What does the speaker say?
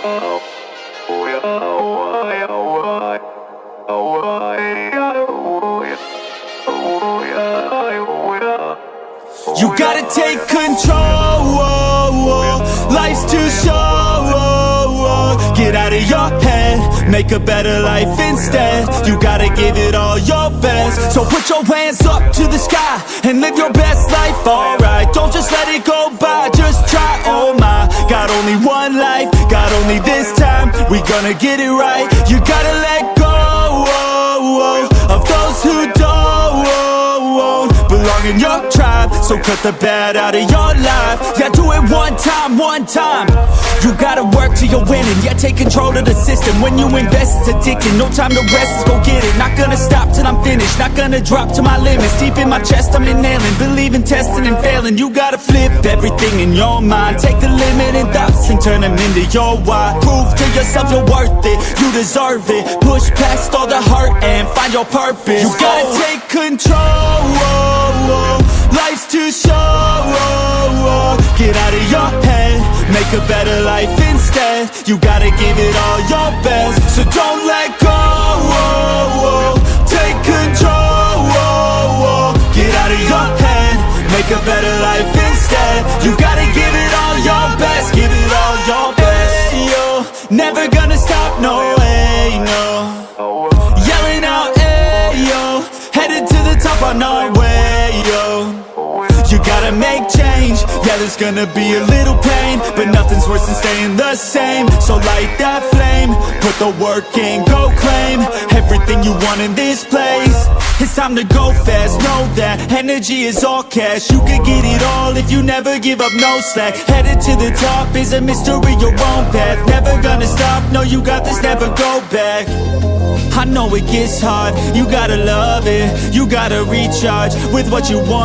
You gotta take control, life's too short. Get out of your head, make a better life instead. You gotta give it all your best. So put your hands up to the sky and live your best life, alright. Don't just let it go by, just try, oh my. Got only one life, got only this time. We gonna get it right. You gotta let go of those who don't belong in your tribe. So cut the bad out of your life. Yeah, do it one time, one time. You gotta work till you're winning. Yeah, take control of the system. When you invest, it's addicting. No time to rest, let's go get it. Not gonna stop till I'm finished. Not gonna drop to my limits. Deep in my chest, I'm inhaling. Believe in testing and failing. You gotta flip everything in your mind. Take the limiting thoughts and turn them into your why. Prove to yourself you're worth it. You deserve it. Push past all the hurt and find your purpose. You gotta take control. Life's too short. Get out of your head, make a better life instead. You gotta give it all your best. So don't let go. Take control. Get out of your head, make a better life instead. You gotta give it all your best. Give it all your best. Hey, yo, never gonna stop, no way, no. Yelling out, hey, yo, headed to the top on our way, yo. You gotta make change, yeah, there's gonna be a little pain, but nothing's worse than staying the same. So light that flame, put the work in, go claim everything you want in this place. It's time to go fast, know that energy is all cash. You can get it all if you never give up, no slack. Headed to the top is a mystery, your own path. Never gonna stop, no, you got this, never go back. I know it gets hard, you gotta love it. You gotta recharge with what you want.